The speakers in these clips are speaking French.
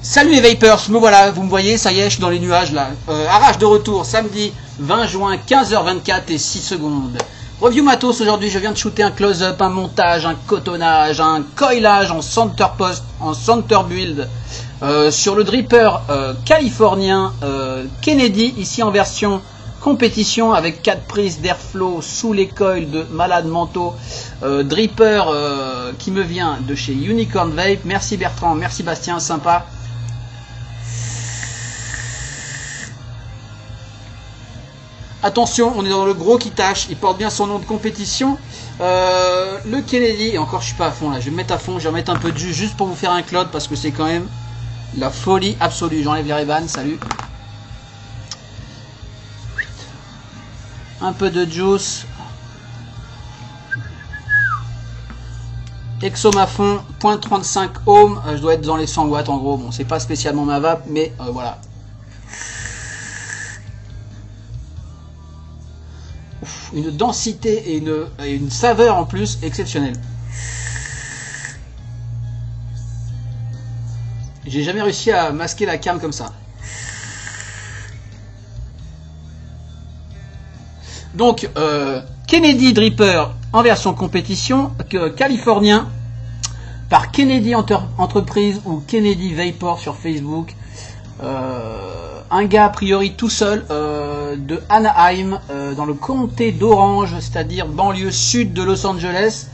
Salut les Vapers, me voilà, vous me voyez, ça y est, je suis dans les nuages là. Arrache de retour, samedi 20 juin, 15h24 et 6 secondes. Review matos aujourd'hui, je viens de shooter un close-up, un montage, un cotonnage, un coilage en center post, en center build sur le dripper californien Kennedy, ici en version compétition avec 4 prises d'airflow sous les coils de malade mentaux. Dripper qui me vient de chez Unicorn Vape. Merci Bertrand, merci Bastien, sympa. Attention, on est dans le gros qui tâche, il porte bien son nom de compétition. Le Kennedy, et encore je suis pas à fond là, je vais me mettre à fond, je vais remettre un peu de jus juste pour vous faire un cloud parce que c'est quand même la folie absolue. J'enlève les Ray-Ban, salut. Un peu de juice. Exome à fond, 0.35 ohms, je dois être dans les 100 watts en gros, bon c'est pas spécialement ma vape, mais voilà. Une densité et une saveur en plus exceptionnelle. J'ai jamais réussi à masquer la cam comme ça. Donc Kennedy Dripper en version compétition, californien, par Kennedy Entreprise ou Kennedy Vapor sur Facebook. Un gars a priori tout seul de Anaheim dans le comté d'Orange, c'est-à-dire banlieue sud de Los Angeles.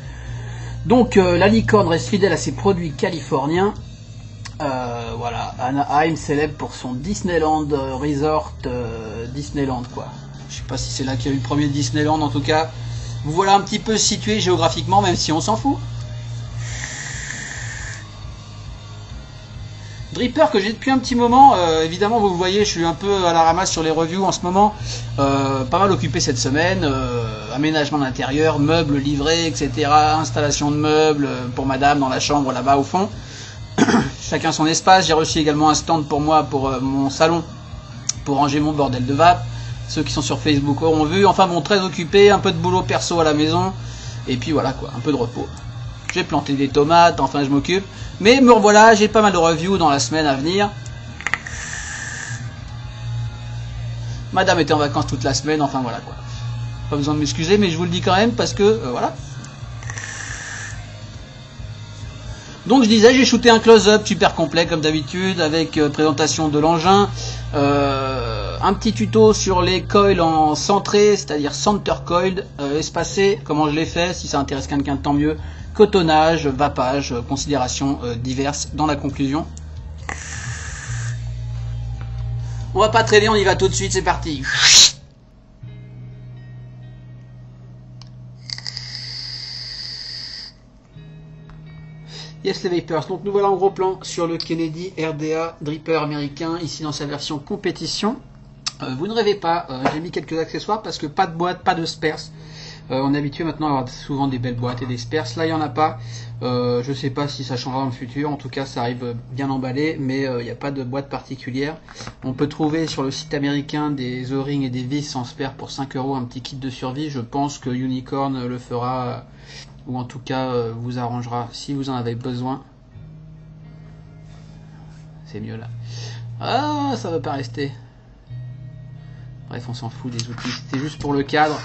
Donc la licorne reste fidèle à ses produits californiens. Voilà, Anaheim célèbre pour son Disneyland Resort, Disneyland quoi. Je sais pas si c'est là qu'il y a eu le premier Disneyland, en tout cas. Vous voilà un petit peu situé géographiquement, même si on s'en fout. Dripper que j'ai depuis un petit moment, évidemment vous le voyez, je suis un peu à la ramasse sur les reviews en ce moment, pas mal occupé cette semaine, aménagement d'intérieur, meubles livrés, etc., installation de meubles pour madame dans la chambre là-bas au fond, chacun son espace. J'ai reçu également un stand pour moi, pour mon salon, pour ranger mon bordel de vape. Ceux qui sont sur Facebook auront vu, enfin bon, très occupé, un peu de boulot perso à la maison, et puis voilà quoi, un peu de repos. J'ai planté des tomates, enfin je m'occupe. Mais me revoilà, j'ai pas mal de reviews dans la semaine à venir. Madame était en vacances toute la semaine, enfin voilà quoi. Pas besoin de m'excuser, mais je vous le dis quand même parce que voilà. Donc je disais, j'ai shooté un close-up super complet comme d'habitude avec présentation de l'engin, un petit tuto sur les coils en centré, c'est-à-dire center coiled, espacé, comment je l'ai fait, si ça intéresse quelqu'un tant mieux. Cotonnage, vapage, considérations diverses dans la conclusion. On va pas traîner, on y va tout de suite, c'est parti. Yes les Vapers, donc nous voilà en gros plan sur le Kennedy RDA Dripper américain, ici dans sa version compétition. Vous ne rêvez pas, j'ai mis quelques accessoires parce que pas de boîte, pas de spares. On est habitué maintenant à avoir souvent des belles boîtes et des spares. Là, il n'y en a pas. Je ne sais pas si ça changera dans le futur. En tout cas, ça arrive bien emballé, mais il n'y a pas de boîte particulière. On peut trouver sur le site américain des O-rings et des vis en spare pour 5 €, un petit kit de survie. Je pense que Unicorn le fera, ou en tout cas vous arrangera si vous en avez besoin. C'est mieux là. Ah, ça ne va pas rester. Bref, on s'en fout des outils. C'était juste pour le cadre.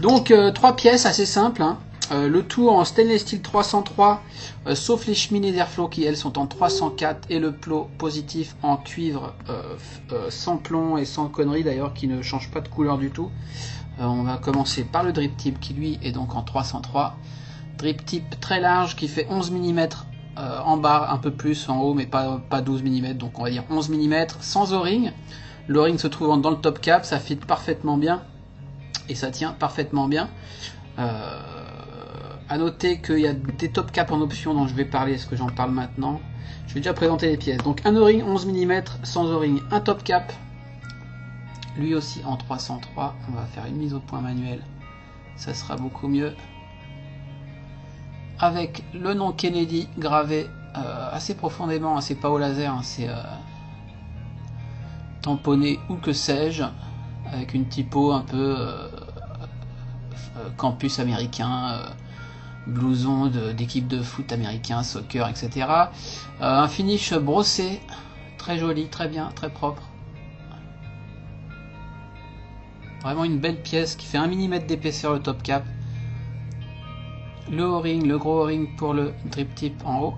Donc 3 pièces assez simples, hein. Le tout en stainless steel 303, sauf les cheminées d'airflow qui elles sont en 304 et le plot positif en cuivre sans plomb et sans conneries d'ailleurs, qui ne change pas de couleur du tout. On va commencer par le drip tip qui lui est donc en 303. Drip tip très large qui fait 11 mm en bas, un peu plus en haut mais pas 12 mm, donc on va dire 11 mm sans O-ring. Le O-ring se trouvant dans le top cap, ça fit parfaitement bien. et ça tient parfaitement bien. À noter qu'il y a des top caps en option dont je vais parler, est-ce que j'en parle maintenant? Je vais déjà présenter les pièces. Donc un O-ring 11 mm sans O-ring, un top cap, lui aussi en 303. On va faire une mise au point manuelle, ça sera beaucoup mieux. Avec le nom Kennedy gravé assez profondément, c'est pas au laser, hein, c'est tamponné ou que sais-je, avec une typo un peu campus américain, blouson d'équipe de foot américain, soccer, etc. Un finish brossé, très joli, très bien, très propre. Vraiment une belle pièce qui fait 1 mm d'épaisseur le top cap. Le O-ring, le gros O-ring pour le drip tip en haut.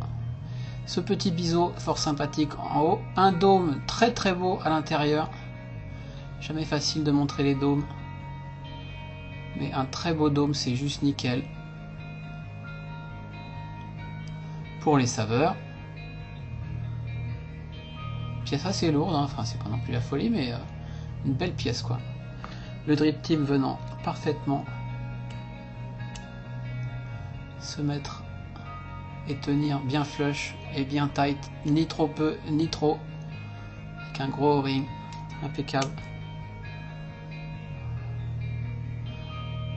Ce petit biseau fort sympathique en haut. Un dôme très très beau à l'intérieur. Jamais facile de montrer les dômes. Mais un très beau dôme, c'est juste nickel. Pour les saveurs. Pièce assez lourde, hein. Enfin c'est pas non plus la folie, mais une belle pièce quoi. Le drip tip venant parfaitement se mettre et tenir bien flush et bien tight, ni trop peu ni trop, avec un gros O-ring impeccable.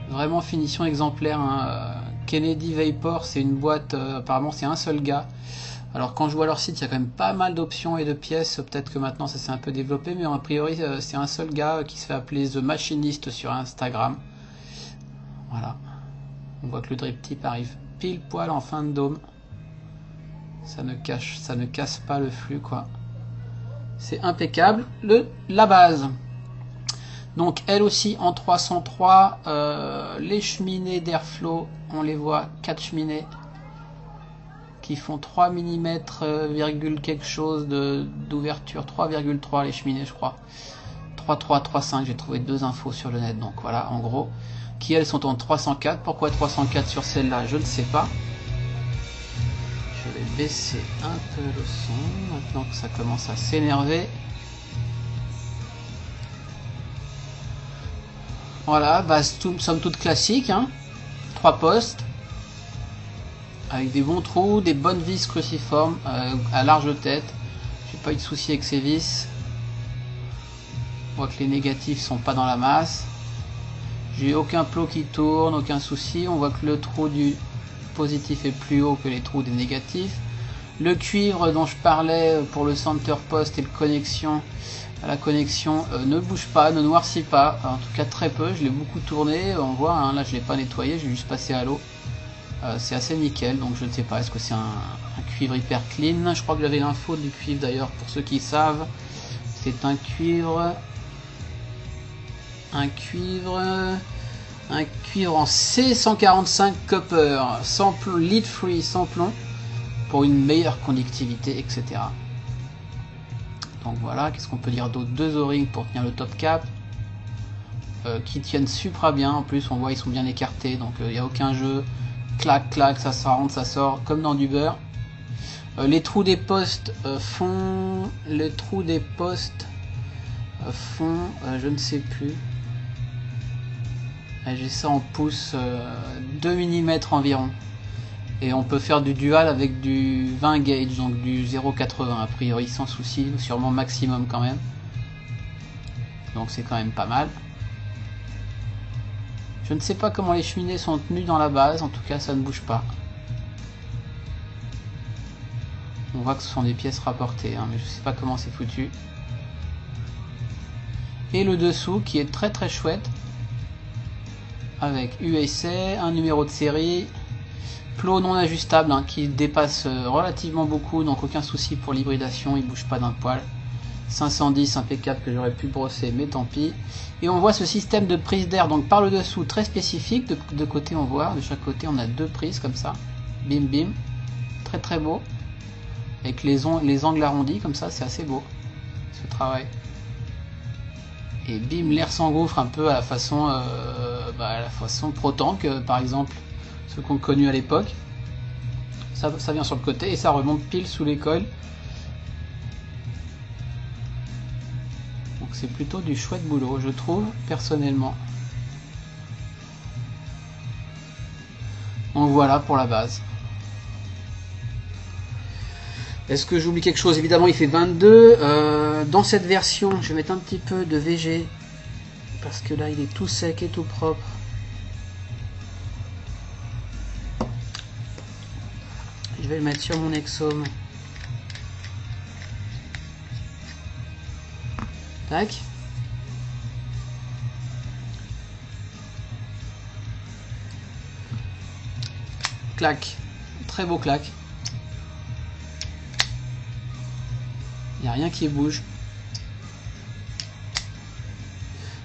Vraiment finition exemplaire, hein. Kennedy Vapor, c'est une boîte, apparemment c'est un seul gars. Alors quand je vois leur site, il y a quand même pas mal d'options et de pièces, peut-être que maintenant ça s'est un peu développé, mais a priori c'est un seul gars qui se fait appeler The Machinist sur Instagram. Voilà. On voit que le drip tip arrive pile poil en fin de dôme. Ça ne casse pas le flux quoi. C'est impeccable. La base. Donc elle aussi en 303. Les cheminées d'Airflow, on les voit 4 cheminées qui font 3 mm, quelque chose d'ouverture. 3,3 les cheminées je crois. 3,3, 3,5, j'ai trouvé 2 infos sur le net. Donc voilà en gros. Qui elles sont en 304. Pourquoi 304 sur celle-là, je ne sais pas. Je vais baisser un peu le son maintenant que ça commence à s'énerver. Voilà, base somme toute classique, hein. 3 postes avec des bons trous, des bonnes vis cruciformes à large tête. J'ai pas eu de souci avec ces vis. On voit que les négatifs sont pas dans la masse. J'ai aucun plot qui tourne, aucun souci. On voit que le trou du positif est plus haut que les trous des négatifs. Le cuivre dont je parlais pour le center post et la connexion ne bouge pas, ne noircit pas. En tout cas très peu, je l'ai beaucoup tourné. On voit, hein, là je l'ai pas nettoyé, j'ai juste passé à l'eau. C'est assez nickel, donc je ne sais pas, est-ce que c'est un cuivre hyper clean? Je crois que j'avais l'info du cuivre d'ailleurs, pour ceux qui savent. C'est un cuivre en C145 copper, sans plomb, lead free, sans plomb, pour une meilleure conductivité, etc. Donc voilà, qu'est-ce qu'on peut dire d'autre? 2 O-rings pour tenir le top cap, qui tiennent super bien, en plus on voit ils sont bien écartés, donc il n'y a aucun jeu, clac clac, ça rentre, ça sort, comme dans du beurre. Les trous des postes font, je ne sais plus. J'ai ça en pouces, 2 mm environ. Et on peut faire du dual avec du 20 gauge, donc du 0,80 a priori sans souci, sûrement maximum quand même. Donc c'est quand même pas mal. Je ne sais pas comment les cheminées sont tenues dans la base, en tout cas ça ne bouge pas. On voit que ce sont des pièces rapportées, hein, mais je ne sais pas comment c'est foutu. Et le dessous qui est très très chouette, avec USA, un numéro de série, plot non ajustable, hein, qui dépasse relativement beaucoup, donc aucun souci pour l'hybridation, il bouge pas d'un poil. 510 impeccable que j'aurais pu brosser, mais tant pis. Et on voit ce système de prise d'air donc par le dessous très spécifique. De côté on voit, de chaque côté on a 2 prises comme ça, bim bim, très très beau, avec les angles arrondis comme ça, c'est assez beau ce travail. Et bim, l'air s'engouffre un peu à la façon Protank par exemple, ceux qu'on connu à l'époque. Ça vient sur le côté et ça remonte pile sous les coils. Donc c'est plutôt du chouette boulot, je trouve, personnellement. Donc voilà pour la base. Est-ce que j'oublie quelque chose? Évidemment il fait 22. Dans cette version, je vais mettre un petit peu de VG. Parce que là il est tout sec et tout propre. Je vais le mettre sur mon Exome. Tac. Clac. Très beau clac. Il n'y a rien qui bouge.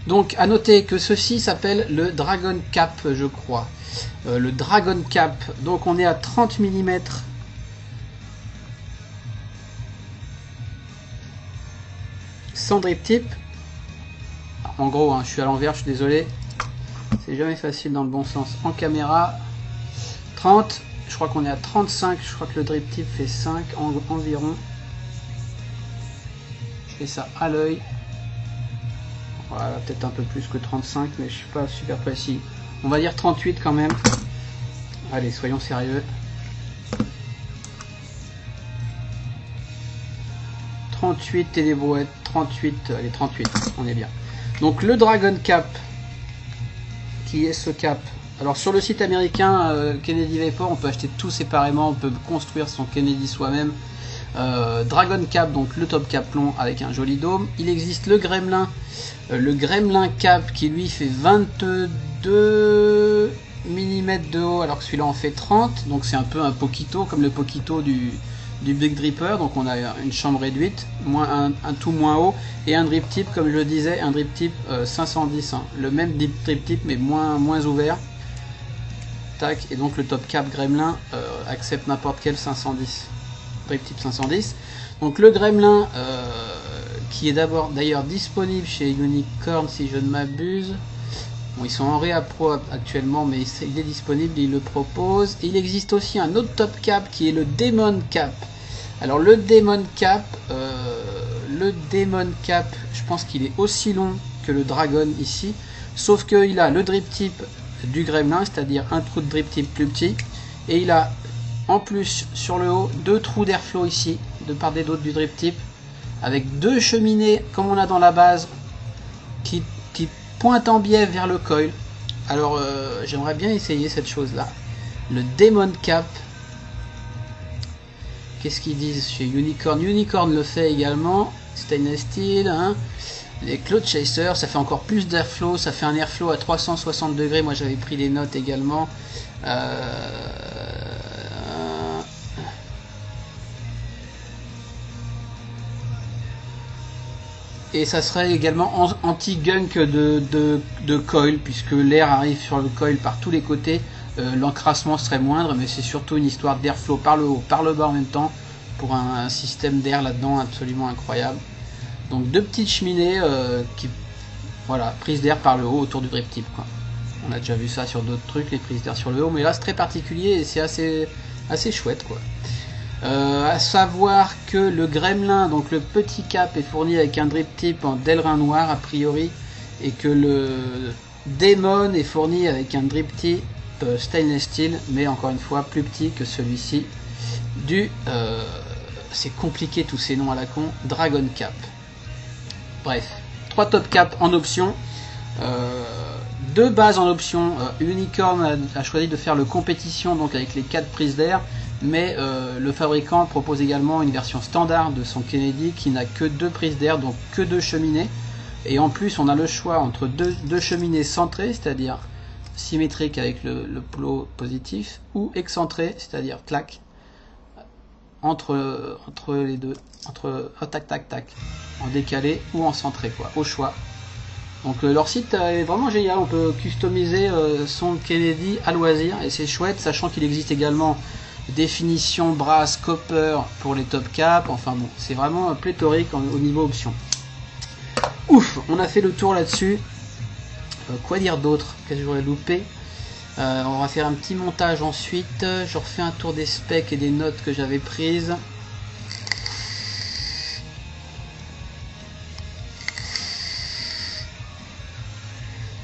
Donc à noter que ceci s'appelle le Dragon Cap, je crois. Le Dragon Cap. Donc on est à 30 mm. Sans drip tip. En gros, hein, je suis à l'envers, je suis désolé. C'est jamais facile dans le bon sens. En caméra, 30. Je crois qu'on est à 35. Je crois que le drip tip fait 5 environ. Je fais ça à l'œil. Voilà, peut-être un peu plus que 35, mais je suis pas super précis. On va dire 38 quand même. Allez, soyons sérieux. 38 et des brouettes. 38, allez, 38, on est bien. Donc le Dragon Cap, qui est ce cap. Alors sur le site américain Kennedy Vapor, on peut acheter tout séparément, on peut construire son Kennedy soi-même. Dragon Cap, donc le top cap long avec un joli dôme. Il existe le Gremlin Cap qui lui fait 22 mm de haut alors que celui-là en fait 30, donc c'est un peu un Poquito comme le Poquito du Big Dripper. Donc on a une chambre réduite, un tout moins haut et un drip tip, comme je le disais, un drip tip 510, hein. Le même drip tip mais moins ouvert. Tac, et donc le top cap Gremlin accepte n'importe quel 510. Drip tip 510. Donc le Gremlin qui est d'ailleurs disponible chez Unicorn si je ne m'abuse. Bon, ils sont en réa pro actuellement, mais il est disponible, il le propose. Et il existe aussi un autre top cap qui est le Demon Cap. Alors le Demon Cap, je pense qu'il est aussi long que le Dragon ici, sauf qu'il a le drip tip du Gremlin, c'est-à-dire un trou de drip tip plus petit, et il a en plus sur le haut 2 trous d'airflow ici, de part et d'autre du drip tip, avec 2 cheminées comme on a dans la base qui pointent en biais vers le coil. Alors j'aimerais bien essayer cette chose là, le Demon Cap. Qu'est-ce qu'ils disent chez Unicorn? Unicorn le fait également, stainless steel, hein. Les Cloud Chaser, ça fait encore plus d'airflow, ça fait un airflow à 360 degrés, moi j'avais pris des notes également. Et ça serait également anti-gunk de coil, puisque l'air arrive sur le coil par tous les côtés. L'encrassement serait moindre, mais c'est surtout une histoire d'airflow par le haut, par le bas en même temps, pour un système d'air là-dedans absolument incroyable. Donc 2 petites cheminées voilà, prise d'air par le haut autour du drip tip, quoi. On a déjà vu ça sur d'autres trucs, les prises d'air sur le haut, mais là c'est très particulier et c'est assez chouette, quoi. À savoir que le Gremlin, donc le petit cap, est fourni avec un drip tip en Delrin noir a priori, et que le Demon est fourni avec un drip tip stainless steel, mais encore une fois plus petit que celui-ci du c'est compliqué tous ces noms à la con, Dragon Cap. Bref, 3 top cap en option, 2 bases en option. Unicorn a choisi de faire le compétition, donc avec les 4 prises d'air, mais le fabricant propose également une version standard de son Kennedy qui n'a que 2 prises d'air, donc que 2 cheminées, et en plus on a le choix entre deux cheminées centrées, c'est-à-dire symétriques avec le plot positif, ou excentrées, c'est-à-dire clac, entre les deux, tac tac tac, en décalé ou en centré, quoi, au choix. Donc leur site est vraiment génial, on peut customiser son Kennedy à loisir et c'est chouette, sachant qu'il existe également définition brass copper pour les top cap. Enfin bon, c'est vraiment pléthorique au niveau option. Ouf, on a fait le tour là-dessus. Quoi dire d'autre? Qu'est-ce que j'aurais loupé? On va faire un petit montage ensuite. Je refais un tour des specs et des notes que j'avais prises.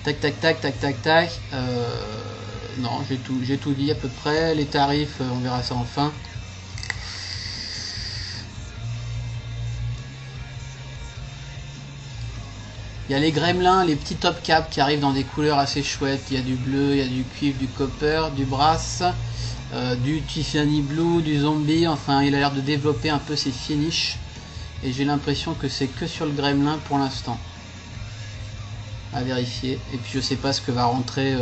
Tac tac tac tac tac tac. non, j'ai tout dit à peu près. Les tarifs, on verra ça enfin. Il y a les gremlins, les petits top cap qui arrivent dans des couleurs assez chouettes. Il y a du bleu, il y a du cuivre, du copper, du brass, du Tiffany blue, du zombie. Enfin, il a l'air de développer un peu ses finishes. Et j'ai l'impression que c'est que sur le gremlin pour l'instant. À vérifier. Et puis je sais pas ce que va rentrer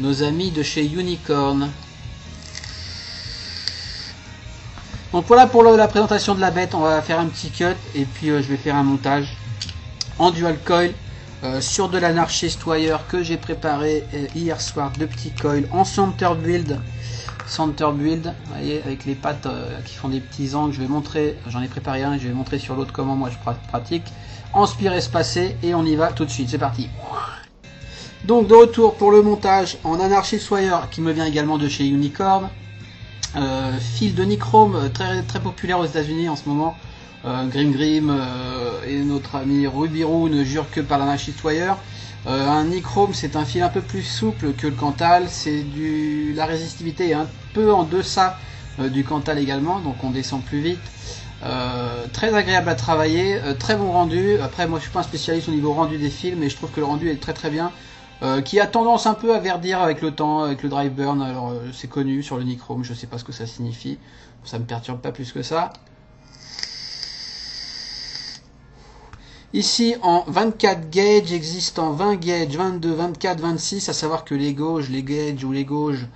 nos amis de chez Unicorn. Donc voilà pour la présentation de la bête. On va faire un petit cut et puis je vais faire un montage en dual coil sur de l'Anarchist Wire que j'ai préparé hier soir. Deux petits coils en center build. Vous voyez, avec les pattes qui font des petits angles. Je vais montrer, j'en ai préparé un, je vais montrer sur l'autre comment moi je pratique. En spire espacé et on y va tout de suite. C'est parti. Donc de retour pour le montage en Anarchist Wire qui me vient également de chez Unicorn. Fil de nichrome très populaire aux États-Unis en ce moment. Grim et notre ami Rubiru ne jure que par l'Anarchist Wire. Un nichrome, c'est un fil un peu plus souple que le Cantal. C'est la résistivité est un peu en deçà du Cantal également, donc on descend plus vite. Très agréable à travailler, très bon rendu. Après, moi je suis pas un spécialiste au niveau rendu des fils, mais je trouve que le rendu est très bien. Qui a tendance un peu à verdir avec le temps, avec le drive burn. Alors c'est connu sur le nichrome, je sais pas ce que ça signifie. Ça me perturbe pas plus que ça. Ici en 24 gauges, existe en 20 gauges, 22, 24, 26, à savoir que les gauges ou les gauges,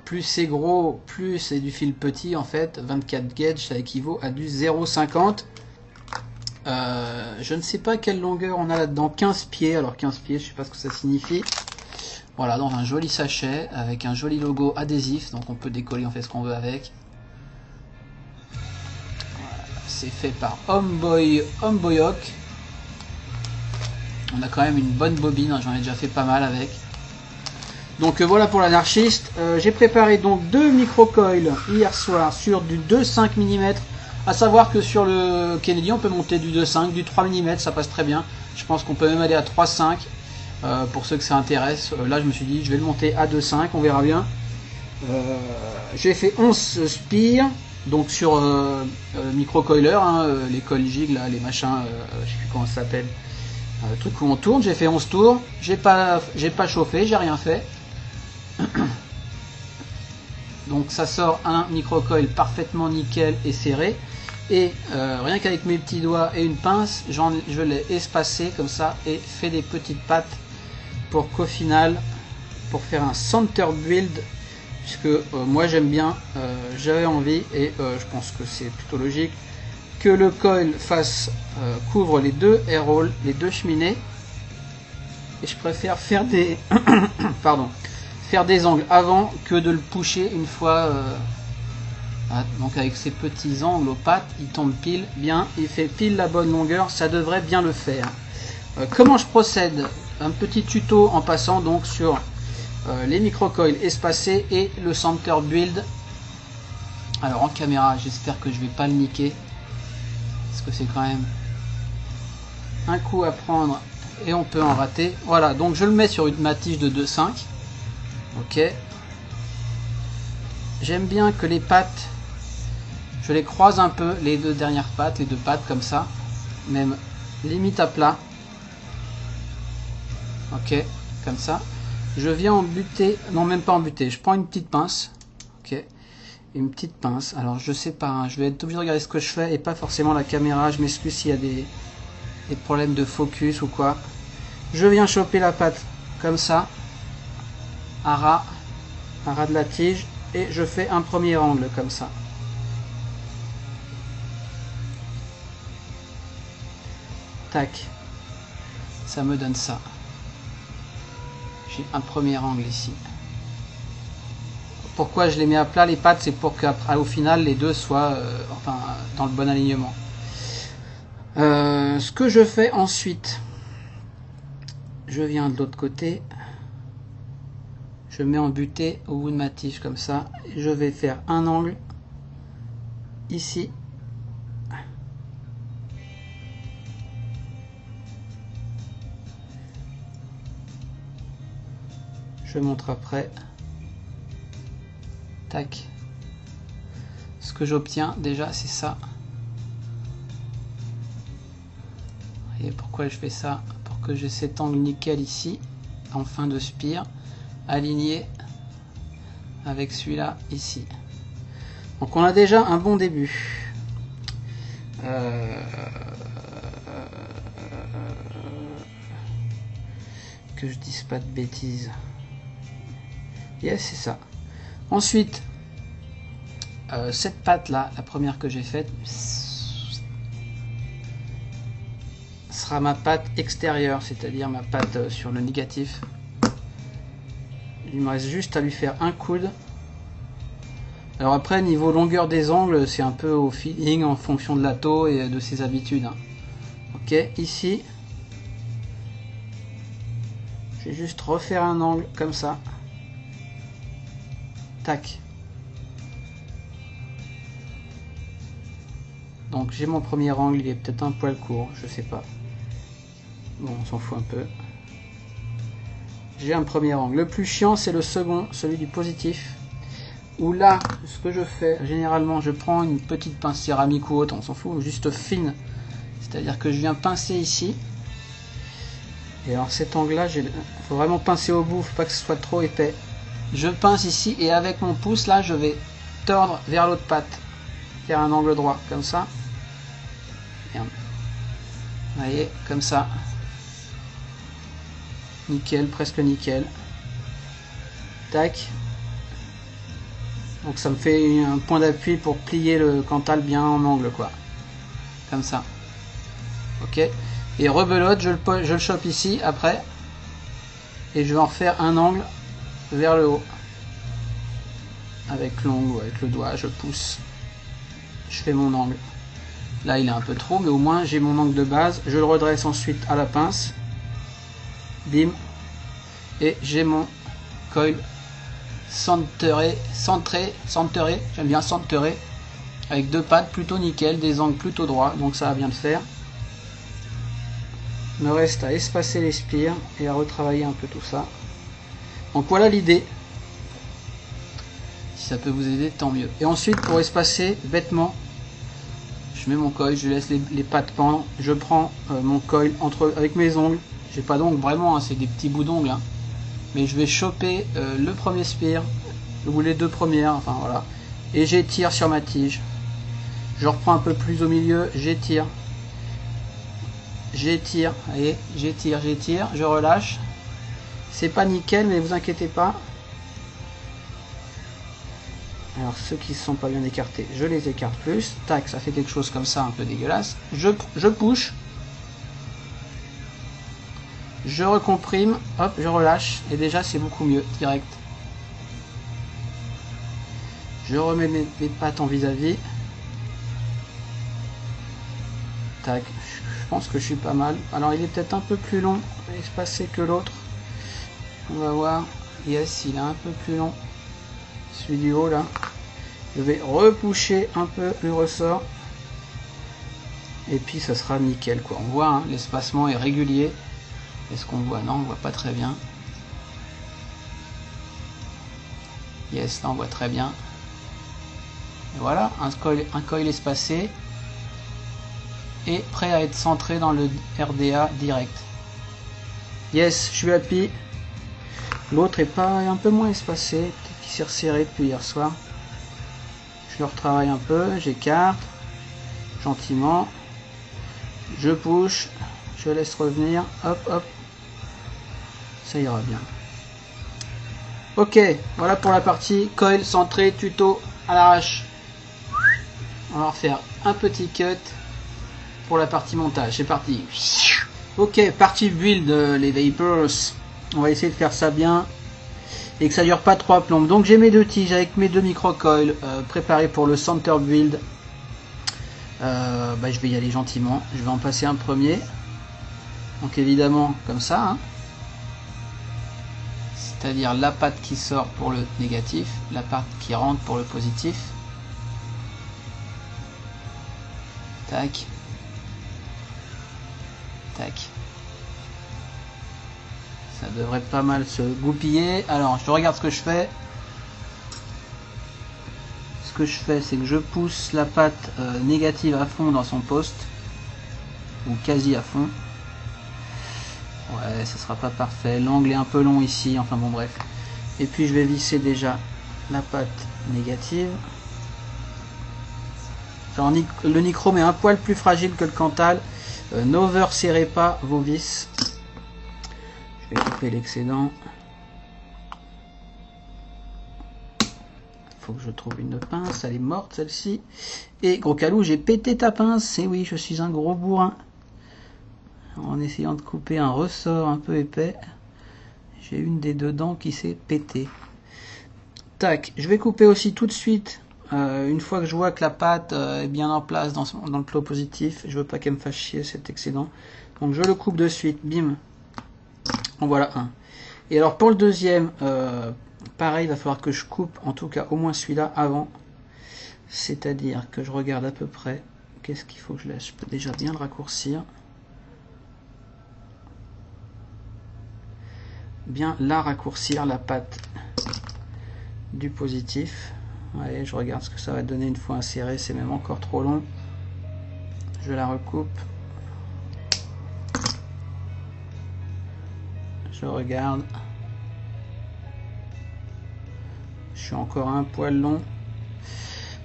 plus c'est gros, plus c'est du fil petit en fait. 24 gauges, ça équivaut à du 0,50. Je ne sais pas quelle longueur on a là-dedans, 15 pieds, alors 15 pieds, je sais pas ce que ça signifie. Voilà, dans un joli sachet, avec un joli logo adhésif, donc on peut décoller, on fait ce qu'on veut avec. C'est fait par Homeboyok. On a quand même une bonne bobine, j'en ai déjà fait pas mal avec. Donc voilà pour l'Anarchist. J'ai préparé donc deux micro-coils hier soir sur du 2,5 mm. À savoir que sur le Kennedy on peut monter du 2,5, du 3 mm, ça passe très bien. Je pense qu'on peut même aller à 3,5 pour ceux que ça intéresse. Là je me suis dit je vais le monter à 2,5, on verra bien. J'ai fait 11 spires. Donc sur micro-coiler, les coils jig, là, les machins, je sais plus comment ça s'appelle, le truc où on tourne, j'ai fait 11 tours, j'ai pas chauffé, j'ai rien fait. Donc ça sort un micro-coil parfaitement nickel et serré. Et rien qu'avec mes petits doigts et une pince, je l'ai espacé comme ça et fait des petites pattes pour qu'au final, pour faire un center build, puisque moi j'aime bien, j'avais envie et je pense que c'est plutôt logique que le coil couvre les deux air holes, les deux cheminées, et je préfère faire des faire des angles avant que de le pusher une fois. Donc avec ces petits angles aux pattes, il tombe pile bien, il fait pile la bonne longueur, ça devrait bien le faire. Comment je procède? Un petit tuto en passant donc sur les micro-coils espacés et le center build. Alors en caméra, j'espère que je vais pas le niquer, parce que c'est quand même un coup à prendre et on peut en rater. Voilà, donc je le mets sur ma tige de 2,5. Ok. J'aime bien que les pattes, je les croise un peu, les deux dernières pattes, les deux pattes comme ça, même limite à plat. Ok, comme ça. Je viens en buter, non même pas en buter, je prends une petite pince, ok, une petite pince, alors je sais pas, hein, je vais être obligé de regarder ce que je fais et pas forcément la caméra, je m'excuse s'il y a des problèmes de focus ou quoi. Je viens choper la patte comme ça, à ras de la tige, et je fais un premier angle comme ça. Tac, ça me donne ça. J'ai un premier angle ici. Pourquoi je les mets à plat les pattes? C'est pour qu'au final les deux soient dans le bon alignement. Ce que je fais ensuite, je viens de l'autre côté, je mets en butée au bout de ma tige comme ça, et je vais faire un angle ici. Je montre après. Tac. Ce que j'obtiens déjà, c'est ça. Et pourquoi je fais ça? Pour que j'ai cet angle nickel ici, en fin de spire, aligné avec celui-là ici. Donc on a déjà un bon début. Que je dise pas de bêtises. Yes, c'est ça. Ensuite, cette patte là, la première que j'ai faite, sera ma patte extérieure, c'est-à-dire ma patte sur le négatif. Il me reste juste à lui faire un coude. Alors après, niveau longueur des angles, c'est un peu au feeling en fonction de la taux et de ses habitudes. Ok, ici, je vais juste refaire un angle comme ça. Tac. Donc j'ai mon premier angle, il est peut-être un poil court, je sais pas. Bon, on s'en fout un peu. J'ai un premier angle. Le plus chiant, c'est le second, celui du positif. Où là, ce que je fais, généralement, je prends une petite pince céramique ou autre, on s'en fout, juste fine. C'est-à-dire que je viens pincer ici. Et alors cet angle-là, il faut vraiment pincer au bout, faut pas que ce soit trop épais. Je pince ici et avec mon pouce, là, je vais tordre vers l'autre patte. Faire un angle droit, comme ça. Merde. Vous voyez, comme ça. Nickel, presque nickel. Tac. Donc ça me fait un point d'appui pour plier le cantal bien en angle, quoi. Comme ça. Ok. Et rebelote, je le chope ici, après. Et je vais en faire un angle vers le haut. Avec l'ongle ou avec le doigt, je pousse. Je fais mon angle. Là, il est un peu trop, mais au moins, j'ai mon angle de base. Je le redresse ensuite à la pince. Bim. Et j'ai mon coil centré, j'aime bien centré, avec deux pattes plutôt nickel, des angles plutôt droits, donc ça va bien le faire. Il me reste à espacer les spires et à retravailler un peu tout ça. Donc voilà l'idée. Si ça peut vous aider, tant mieux. Et ensuite, pour espacer, bêtement, je mets mon coil, je laisse les pattes pendre, je prends mon coil avec mes ongles. J'ai pas d'ongles vraiment, hein, c'est des petits bouts d'ongles. Hein. Mais je vais choper le premier spire, ou les deux premières, enfin voilà. Et j'étire sur ma tige. Je reprends un peu plus au milieu, j'étire. J'étire, allez, j'étire, je relâche. C'est pas nickel, mais vous inquiétez pas. Alors ceux qui ne sont pas bien écartés, je les écarte plus. Tac, ça fait quelque chose comme ça, un peu dégueulasse. Je push. Je recomprime, hop, je relâche, et déjà c'est beaucoup mieux, direct. Je remets mes pattes en vis-à-vis. Tac, je pense que je suis pas mal. Alors il est peut-être un peu plus long, espacé que l'autre. On va voir. Yes, il est un peu plus long. Celui du haut là. Je vais repousser un peu le ressort. Et puis ça sera nickel quoi. On voit, hein, l'espacement est régulier. Est-ce qu'on voit? Non, on voit pas très bien. Yes, là on voit très bien. Et voilà, un coil espacé. Et prêt à être centré dans le RDA direct. Yes, je suis happy. L'autre est pas un peu moins espacé. Peut-être qu'il s'est resserré depuis hier soir. Je le retravaille un peu, j'écarte. Gentiment. Je push. Je laisse revenir. Hop, hop. Ça ira bien. Ok, voilà pour la partie coil centré, tuto à l'arrache. On va refaire un petit cut pour la partie montage. C'est parti. Ok, partie build, les Vapors. On va essayer de faire ça bien et que ça dure pas 3 plombes. Donc j'ai mes deux tiges avec mes deux micro-coils préparés pour le center build. Je vais y aller gentiment. Je vais en passer un premier. Donc évidemment comme ça. Hein. C'est-à-dire la patte qui sort pour le négatif, la patte qui rentre pour le positif. Tac. Tac. Ça devrait pas mal se goupiller. Alors, je regarde ce que je fais. Ce que je fais, c'est que je pousse la pâte négative à fond dans son poste. Ou quasi à fond. Ouais, ça sera pas parfait. L'angle est un peu long ici. Enfin bon, bref. Et puis, je vais visser déjà la pâte négative. Alors, le nichrome est un poil plus fragile que le Cantal. N'over-serrez pas vos vis. Je vais couper l'excédent. Faut que je trouve une pince. Elle est morte celle-ci. Et gros calou, j'ai pété ta pince. Et oui, je suis un gros bourrin. En essayant de couper un ressort un peu épais, j'ai une des deux dents qui s'est pétée. Tac, je vais couper aussi tout de suite. Une fois que je vois que la pâte est bien en place dans le clos positif, je veux pas qu'elle me fasse chier cet excédent. Donc je le coupe de suite, bim. En voilà un. Et alors pour le deuxième, pareil, il va falloir que je coupe, en tout cas au moins celui-là avant. C'est-à-dire que je regarde à peu près, qu'est-ce qu'il faut que je laisse. Je peux déjà bien le raccourcir. Bien la raccourcir, la pâte du positif. Allez, je regarde ce que ça va donner une fois inséré, c'est même encore trop long. Je la recoupe. Je regarde. Je suis encore un poil long.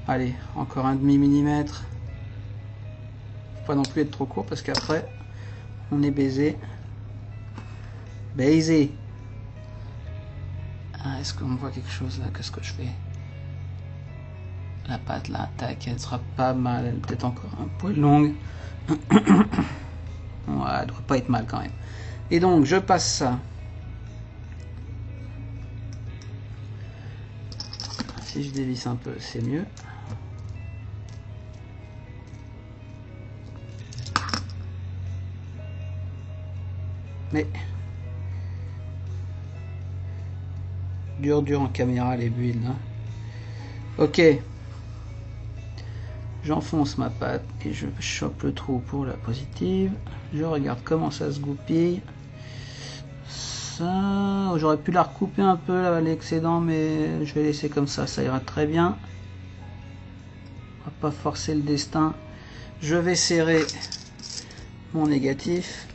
Allez, encore un demi-millimètre. Faut pas non plus être trop court parce qu'après, on est baisé. Baisé. Ah, est-ce qu'on voit quelque chose là? Qu'est-ce que je fais? La pâte là, tac, elle sera pas mal. Elle est peut-être encore un poil longue. Ouais, elle doit pas être mal quand même. Et donc, je passe ça. Si je dévisse un peu, c'est mieux. Mais dur en caméra les builds. Hein. Ok. J'enfonce ma pâte et je chope le trou pour la positive. Je regarde comment ça se goupille. Ça, j'aurais pu la recouper un peu l'excédent, mais je vais laisser comme ça ira très bien. On va pas forcer le destin. Je vais serrer mon négatif.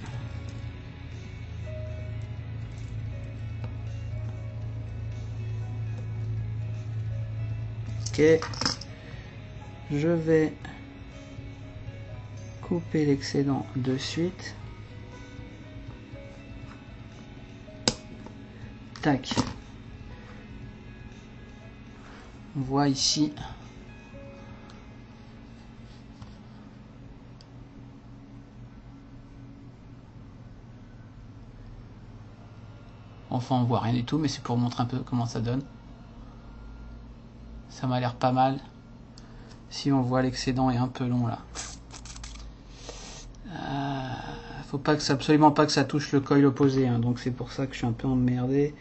Ok. Je vais couper l'excédent de suite. Tac. On voit ici. Enfin, on voit rien du tout, mais c'est pour montrer un peu comment ça donne. Ça m'a l'air pas mal. Si on voit l'excédent est un peu long là. Faut pas que ça, absolument pas que ça touche le coil opposé, hein, donc c'est pour ça que je suis un peu emmerdé.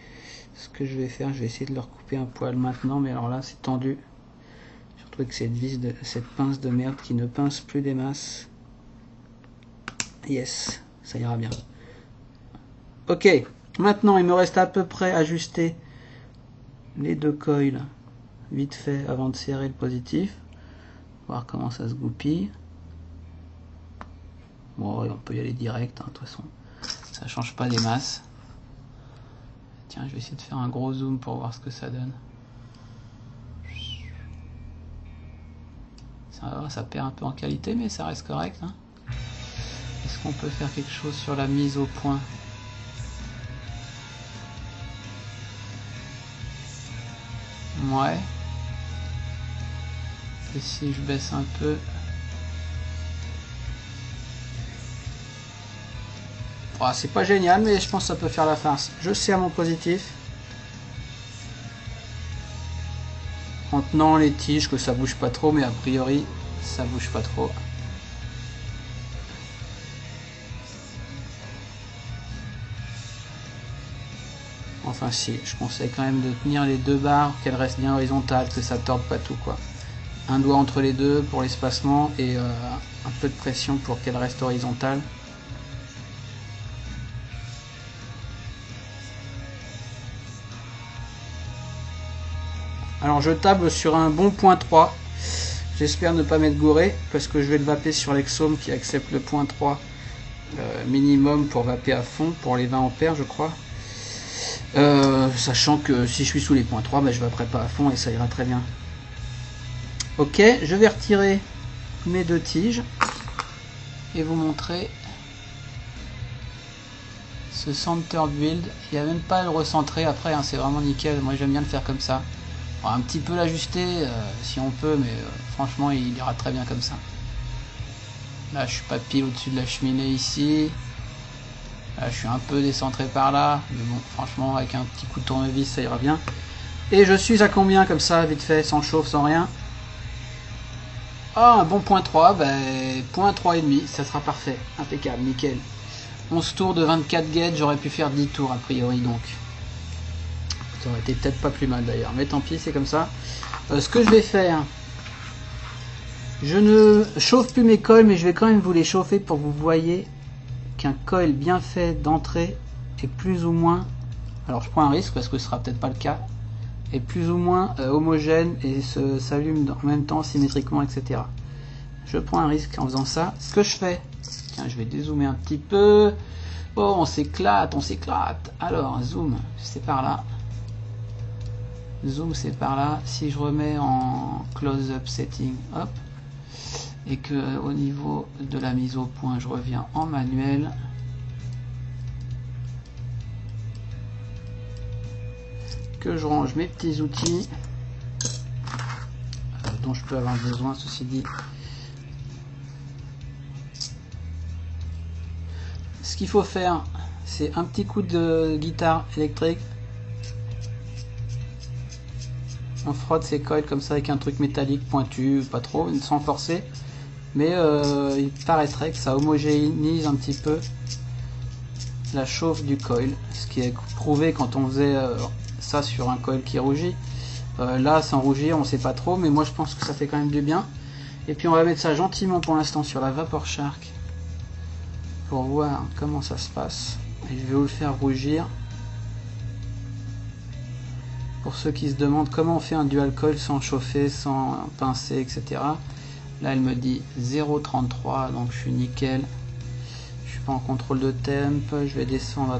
Ce que je vais faire, je vais essayer de le recouper un poil maintenant, mais alors là c'est tendu. Surtout avec cette pince de merde qui ne pince plus des masses. Yes, ça ira bien. Ok, maintenant il me reste à peu près ajuster les deux coils vite fait avant de serrer le positif. Voir comment ça se goupille. Bon, on peut y aller direct, hein, de toute façon. Ça change pas des masses. Tiens, je vais essayer de faire un gros zoom pour voir ce que ça donne. Ça perd un peu en qualité, mais ça reste correct. Hein. Est-ce qu'on peut faire quelque chose sur la mise au point? Ouais. Et si je baisse un peu... Oh, c'est pas génial, mais je pense que ça peut faire la farce. Je serre mon positif. En tenant les tiges, que ça bouge pas trop, mais a priori, ça bouge pas trop. Enfin si, je conseille quand même de tenir les deux barres, qu'elles restent bien horizontales, que ça torde pas tout quoi. Un doigt entre les deux pour l'espacement et un peu de pression pour qu'elles restent horizontales. Alors je table sur un bon point 3. J'espère ne pas m'être gouré parce que je vais le vaper sur l'Exome qui accepte le point 3 minimum pour vaper à fond pour les 20 ampères je crois. Sachant que si je suis sous les points 3, bah, je vaperai pas à fond et ça ira très bien. Ok, je vais retirer mes 2 tiges et vous montrer ce center build. Il n'y a même pas à le recentrer après, hein, c'est vraiment nickel. Moi j'aime bien le faire comme ça. Alors, un petit peu l'ajuster si on peut, mais franchement il ira très bien comme ça. Là je suis pas pile au-dessus de la cheminée ici. Là je suis un peu décentré par là, mais bon franchement avec un petit coup de tournevis ça ira bien. Et je suis à combien comme ça, vite fait, sans chauffe, sans rien? Ah, un bon point 3, ben, point 3,5, ça sera parfait, impeccable, nickel. 11 tours de 24 gauges, j'aurais pu faire 10 tours a priori donc. Ça aurait été peut-être pas plus mal d'ailleurs, mais tant pis, c'est comme ça. Ce que je vais faire, je ne chauffe plus mes coils, mais je vais quand même vous les chauffer pour que vous voyez qu'un coil bien fait d'entrée est plus ou moins, alors je prends un risque parce que ce sera peut-être pas le cas, est plus ou moins homogène et s'allume en même temps symétriquement, etc. Je prends un risque en faisant ça. Ce que je fais, tiens, je vais dézoomer un petit peu. Oh, on s'éclate, on s'éclate. Alors, zoom, c'est par là. Zoom, c'est par là. Si je remets en close-up setting, hop, et que au niveau de la mise au point, je reviens en manuel. Que je range mes petits outils dont je peux avoir besoin, ceci dit. Ce qu'il faut faire, c'est un petit coup de guitare électrique. On frotte ses coils comme ça avec un truc métallique pointu, pas trop, sans forcer. Mais il paraîtrait que ça homogénéise un petit peu la chauffe du coil, ce qui est prouvé quand on faisait ça sur un coil qui rougit. Là sans rougir on sait pas trop, mais moi je pense que ça fait quand même du bien. Et puis on va mettre ça gentiment pour l'instant sur la Vapor Shark pour voir comment ça se passe, et je vais vous le faire rougir. Pour ceux qui se demandent comment on fait un dual coil sans chauffer, sans pincer, etc. Là elle me dit 0,33, donc je suis nickel. Je suis pas en contrôle de temp, je vais descendre à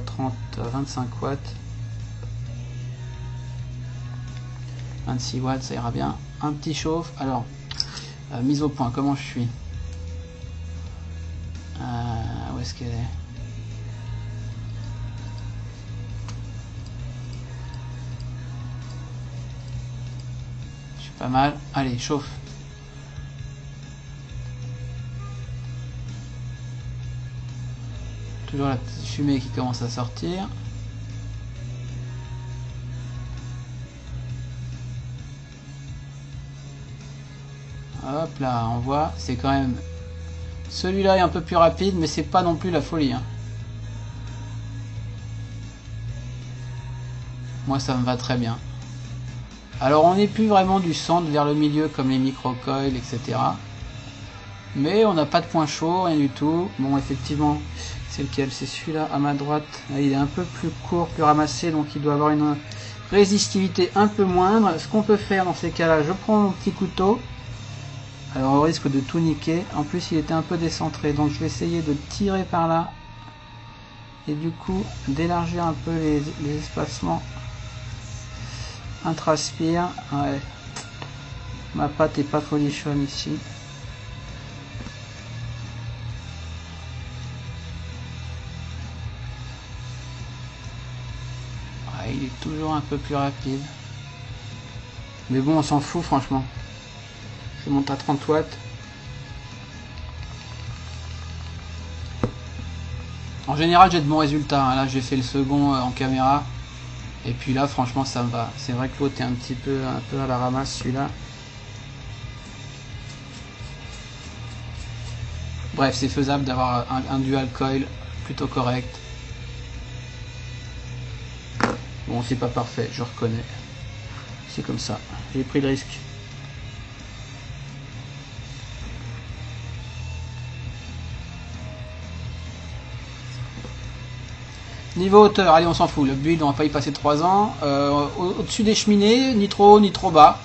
25 watts. 26 watts, ça ira bien. Un petit chauffe. Alors, mise au point, comment je suis? Où est-ce qu'elle est? Je suis pas mal. Allez, chauffe. Toujours la petite fumée qui commence à sortir. Hop là, on voit, c'est quand même... Celui-là est un peu plus rapide, mais c'est pas non plus la folie. Hein. Moi, ça me va très bien. Alors, on n'est plus vraiment du centre vers le milieu comme les micro-coils, etc. Mais on n'a pas de point chaud, rien du tout. Bon, effectivement, c'est lequel? C'est celui-là à ma droite. Là, il est un peu plus court, plus ramassé, donc il doit avoir une résistivité un peu moindre. Ce qu'on peut faire dans ces cas-là, je prends mon petit couteau. Alors au risque de tout niquer, en plus il était un peu décentré, donc je vais essayer de tirer par là et du coup d'élargir un peu les espacements intraspire. Ouais, ma pâte est pas folichonne ici. Ouais, il est toujours un peu plus rapide, mais bon on s'en fout franchement. Je monte à 30 watts. En général j'ai de bons résultats, hein. Là j'ai fait le second en caméra. Et puis là franchement ça me va. C'est vrai que l'autre est un peu à la ramasse celui-là. Bref, c'est faisable d'avoir un dual coil plutôt correct. Bon, c'est pas parfait, je reconnais. C'est comme ça. J'ai pris le risque. Niveau hauteur, allez on s'en fout, le build on va pas y passer 3 ans. Au-dessus des cheminées, ni trop haut ni trop bas.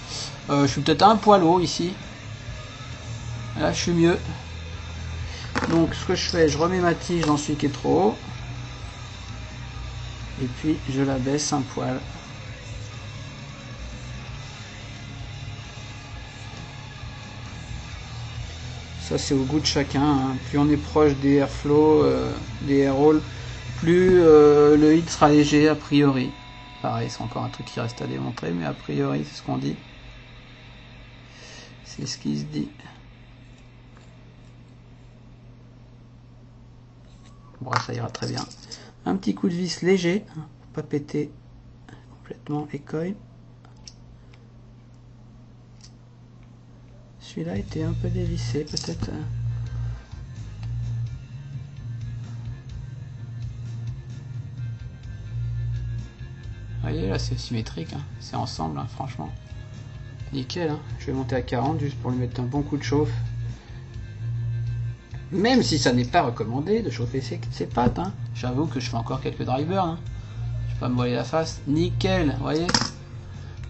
Je suis peut-être un poil haut ici. Là je suis mieux. Donc ce que je fais, je remets ma tige dans celui qui est trop haut. Et puis je la baisse un poil. Ça c'est au goût de chacun, hein. Plus on est proche des airflow, des airrolls, plus le hit sera léger a priori. Pareil, c'est encore un truc qui reste à démontrer, mais a priori c'est ce qu'on dit. C'est ce qui se dit. Bon, ça ira très bien. Un petit coup de vis léger, hein, pour pas péter complètement les coils. Celui-là était un peu dévissé, peut-être. Vous voyez, là c'est symétrique, hein. C'est ensemble, hein, franchement. Nickel, hein. Je vais monter à 40 juste pour lui mettre un bon coup de chauffe. Même si ça n'est pas recommandé de chauffer ses pattes, hein. J'avoue que je fais encore quelques drivers, hein. Je vais pas me voiler la face. Nickel, vous voyez.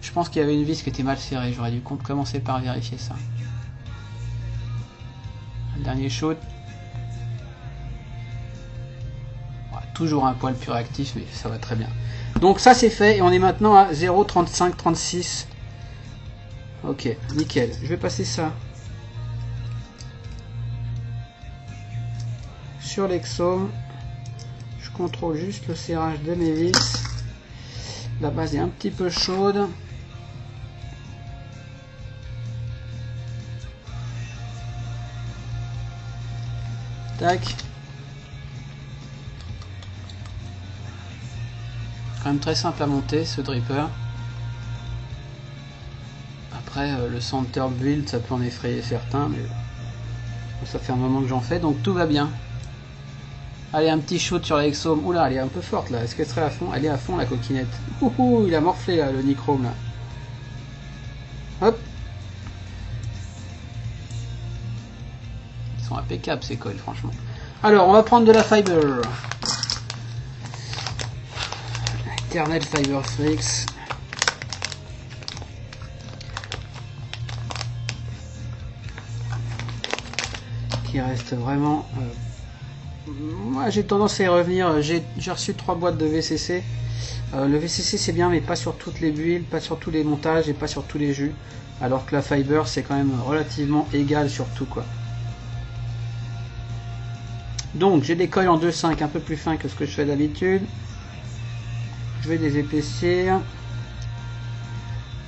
Je pense qu'il y avait une vis qui était mal serrée, j'aurais dû commencer par vérifier ça. Le dernier shoot. Ouais, toujours un poil plus réactif, mais ça va très bien. Donc ça c'est fait, et on est maintenant à 0,35-36. Ok, nickel. Je vais passer ça sur l'exome. Je contrôle juste le serrage de mes vis. La base est un petit peu chaude. Tac. Quand même très simple à monter ce dripper. Après le center build ça peut en effrayer certains, mais ça fait un moment que j'en fais, donc tout va bien. Allez, un petit shoot sur l'exome. Oula, elle est un peu forte là. Est-ce qu'elle serait à fond? Elle est à fond la coquinette. Ouhou, il a morflé là, le nichrome là. Hop. Ils sont impeccables ces coils, franchement. Alors, on va prendre de la fiber. Eternal Fiber Flix. Qui reste vraiment... moi j'ai tendance à y revenir. J'ai reçu 3 boîtes de VCC. Le VCC c'est bien, mais pas sur toutes les builds, pas sur tous les montages et pas sur tous les jus. Alors que la fiber c'est quand même relativement égal sur tout, quoi. Donc j'ai des coils en 2,5 un peu plus fins que ce que je fais d'habitude. Je vais les épaissir.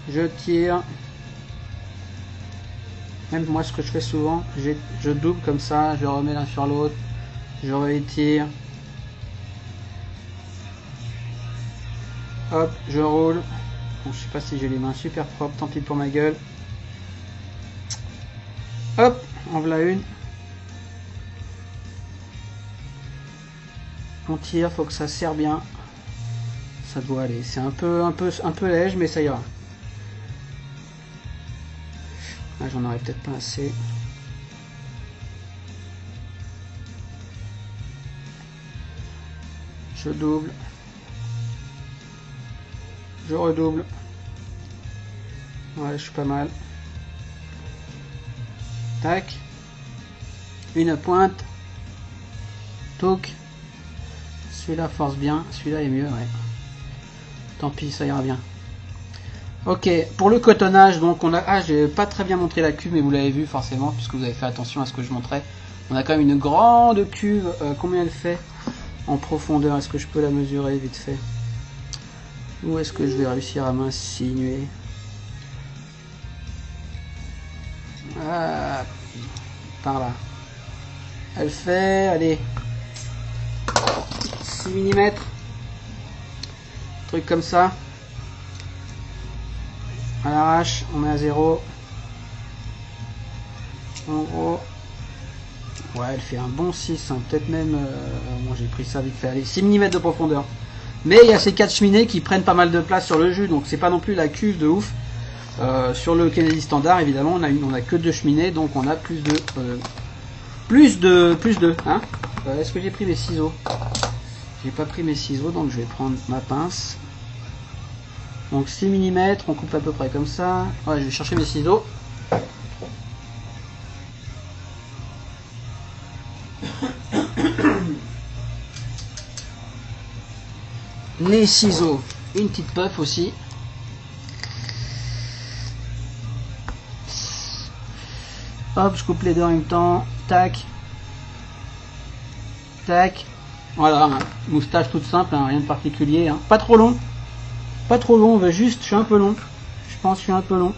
Je tire. Même moi ce que je fais souvent, je double comme ça, je remets l'un sur l'autre, je réétire. Hop, je roule. Bon, je sais pas si j'ai les mains super propres, tant pis pour ma gueule. Hop, en voilà une. On tire, faut que ça serre bien. Ça doit aller. C'est un peu léger, mais ça ira. Ah, j'en aurais peut-être pas assez. Je double. Je redouble. Ouais, je suis pas mal. Tac. Une pointe. Touc. Celui-là force bien. Celui-là est mieux, ouais. Tant pis, ça ira bien. Ok, pour le cotonnage, donc on a... Ah, j'ai pas très bien montré la cuve, mais vous l'avez vu forcément, puisque vous avez fait attention à ce que je montrais. On a quand même une grande cuve. Combien elle fait en profondeur? Est-ce que je peux la mesurer vite fait? Où est-ce que je vais réussir à m'insinuer? Ah, par là. Elle fait, allez, 6 mm. Truc comme ça. À l'arrache, on met à 0. En gros, ouais, elle fait un bon 6, hein, peut-être même, moi j'ai pris ça vite fait, allez, 6 mm de profondeur. Mais il y a ces 4 cheminées qui prennent pas mal de place sur le jus, donc c'est pas non plus la cuve de ouf. Sur le Kennedy standard, évidemment, on a que 2 cheminées, donc on a plus de, hein. Est-ce que j'ai pris mes ciseaux? J'ai pas pris mes ciseaux, donc je vais prendre ma pince. Donc 6 mm, on coupe à peu près comme ça. Ouais, je vais chercher mes ciseaux. Les ciseaux, une petite puff aussi. Hop, je coupe les deux en même temps. Tac. Tac. Voilà, hein. Moustache toute simple, hein, rien de particulier. Hein. Pas trop long. Pas trop long, on veut juste, je suis un peu long. Je pense que je suis un peu long.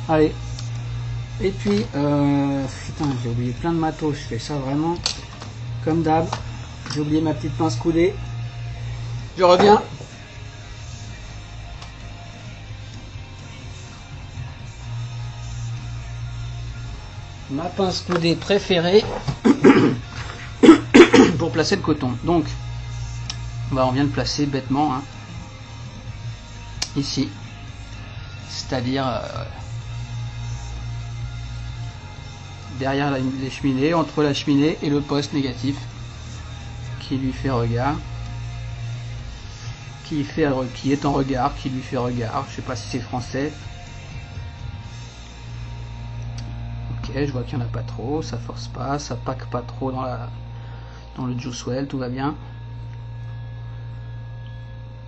Allez. Et puis, putain, j'ai oublié plein de matos. Je fais ça vraiment comme d'hab. J'ai oublié ma petite pince coudée. Je reviens. Ma pince coudée préférée pour placer le coton. Donc, bah, on vient de placer bêtement, hein, ici. C'est-à-dire derrière les cheminées, entre la cheminée et le poste négatif qui lui fait regard, qui est en regard, qui lui fait regard. Je sais pas si c'est français. Ok, je vois qu'il n'y en a pas trop, ça force pas, ça pack pas trop dans le juice well, tout va bien.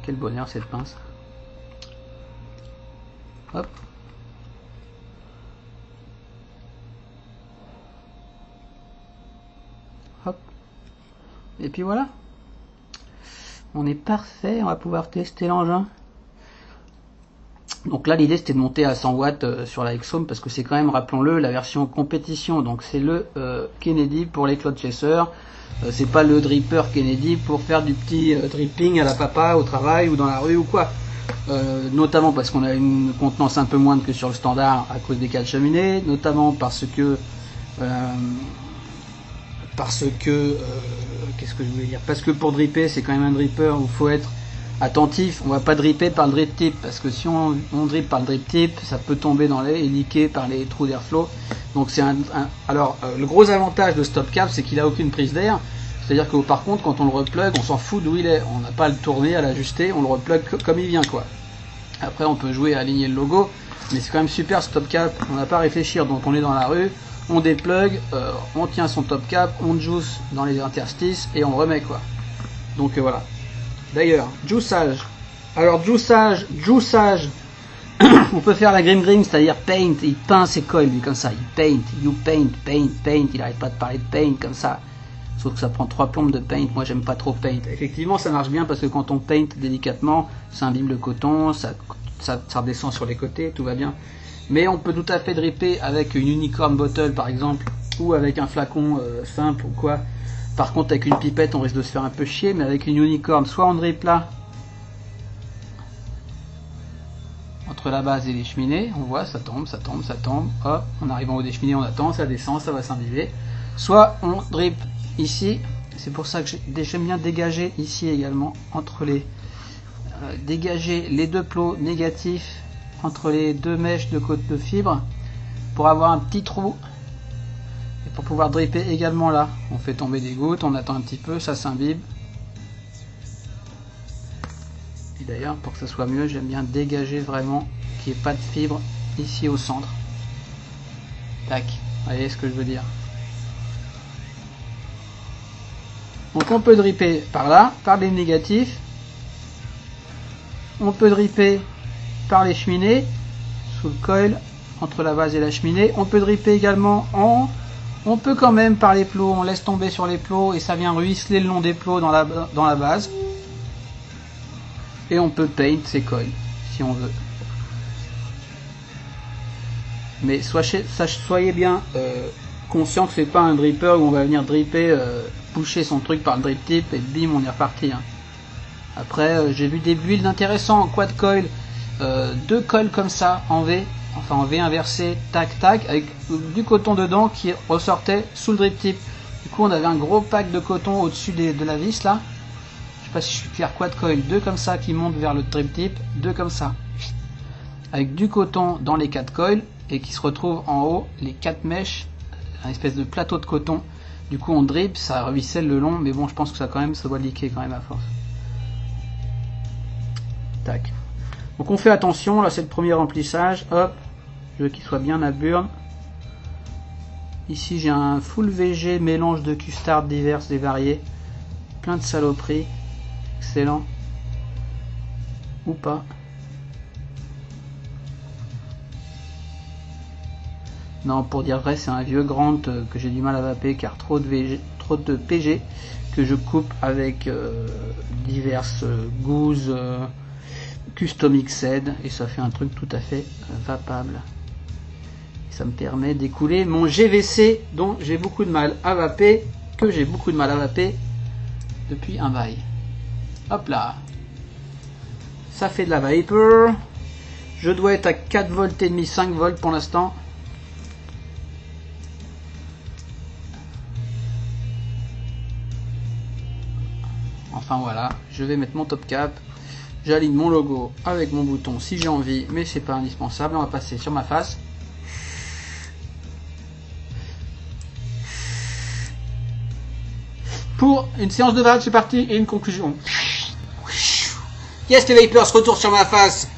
Quel bonheur cette pince. Hop. Hop. Et puis voilà. On est parfait, on va pouvoir tester l'engin. Donc là l'idée c'était de monter à 100 watts sur la Exome parce que c'est quand même, rappelons-le, la version compétition. Donc c'est le Kennedy pour les Cloud Chaser. C'est pas le dripper Kennedy pour faire du petit dripping à la papa au travail ou dans la rue ou quoi. Notamment parce qu'on a une contenance un peu moindre que sur le standard à cause des 4 cheminées, notamment parce que qu'est-ce que je voulais dire, parce que pour dripper c'est quand même un dripper où il faut être attentif. On va pas dripper par le drip tip parce que si on drip par le drip tip ça peut tomber dans les et leaker par les trous d'airflow. Donc c'est le gros avantage de Stop Cap c'est qu'il a aucune prise d'air, c'est à dire que par contre quand on le replug on s'en fout d'où il est, on n'a pas à le tourner, à l'ajuster, on le replug comme il vient quoi. Après on peut jouer à aligner le logo, mais c'est quand même super Stop Cap, on n'a pas à réfléchir. Donc on est dans la rue, on déplug, on tient son top cap, on juice dans les interstices et on remet quoi. Donc voilà. D'ailleurs, juiçage. Alors juiçage, on peut faire la grim, c'est-à-dire paint, il peint ses coils lui comme ça, il paint, you paint, il arrête pas de parler de paint comme ça. Sauf que ça prend 3 plombes de paint, moi j'aime pas trop paint. Effectivement ça marche bien parce que quand on paint délicatement, ça imbibe le coton, ça redescend sur les côtés, tout va bien. Mais on peut tout à fait dripper avec une unicorn bottle par exemple, ou avec un flacon simple ou quoi. Par contre avec une pipette on risque de se faire un peu chier, mais avec une unicorn, soit on drip là, entre la base et les cheminées, on voit ça tombe, hop, on arrive en haut des cheminées, on attend, ça descend, ça va s'imbiber. Soit on drip ici, c'est pour ça que j'aime bien dégager ici également, entre les dégager les deux plots négatifs entre les deux mèches de côte de fibre pour avoir un petit trou et pour pouvoir dripper également là. On fait tomber des gouttes, on attend un petit peu, ça s'imbibe. Et d'ailleurs pour que ça soit mieux j'aime bien dégager vraiment qu'il n'y ait pas de fibre ici au centre. Tac, vous voyez ce que je veux dire. Donc on peut dripper par là, par les négatifs. On peut dripper par les cheminées, sous le coil, entre la base et la cheminée. On peut dripper également on peut quand même par les plots, on laisse tomber sur les plots et ça vient ruisseler le long des plots dans la base. Et on peut paint ces coils, si on veut. Mais soyez bien conscient que c'est pas un dripper où on va venir dripper, pusher son truc par le drip tip et bim on est reparti. Hein. Après j'ai vu des builds intéressants en quad coil, 2 coils comme ça en V, enfin en V inversé, tac tac, avec du coton dedans qui ressortait sous le drip tip. Du coup on avait un gros pack de coton au-dessus de la vis là. Je sais pas si je suis clair, quad coil, 2 comme ça qui montent vers le drip tip, 2 comme ça. Avec du coton dans les 4 coils et qui se retrouvent en haut les 4 mèches, un espèce de plateau de coton Du coup on drip, ça ruisselle le long, mais bon je pense que ça quand même, ça doit liquer quand même à force. Tac. Donc on fait attention, là c'est le premier remplissage, hop, je veux qu'il soit bien à burn. Ici j'ai un full VG mélange de custards diverses et variées, plein de saloperies, excellent, ou pas. Non, pour dire vrai, c'est un vieux Grant que j'ai du mal à vaper car trop de PG que je coupe avec diverses gousses custom mixed et ça fait un truc tout à fait vapable. Et ça me permet d'écouler mon GVC dont j'ai beaucoup de mal à vaper, depuis un bail. Hop là, ça fait de la vapor. Je dois être à 4 volts et demi, 5 volts pour l'instant. Enfin voilà, je vais mettre mon top cap, j'aligne mon logo avec mon bouton si j'ai envie, mais c'est pas indispensable. On va passer sur ma face. Pour une séance de vague, c'est parti, et une conclusion. Yes, les Vapors, retour sur ma face.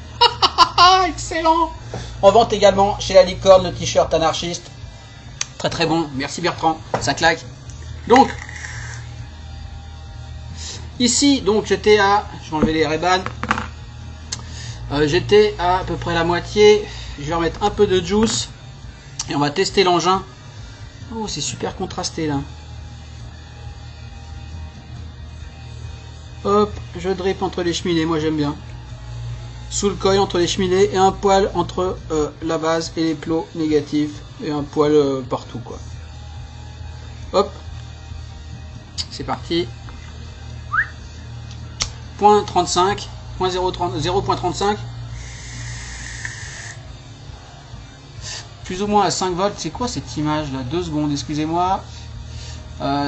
Excellent. En vente également chez la Licorne, le t-shirt anarchiste. Très très bon, merci Bertrand, ça claque. Donc, ici, donc j'étais à, je vais enlever les Ray-Ban, j'étais à peu près la moitié. Je vais remettre un peu de juice et on va tester l'engin. Oh, c'est super contrasté là. Hop, je drip entre les cheminées, moi j'aime bien. Sous le coil entre les cheminées et un poil entre la base et les plots négatifs et un poil partout quoi. Hop, c'est parti. Point 35, point 0.35, plus ou moins à 5 volts. C'est quoi cette image là? 2 secondes, excusez-moi.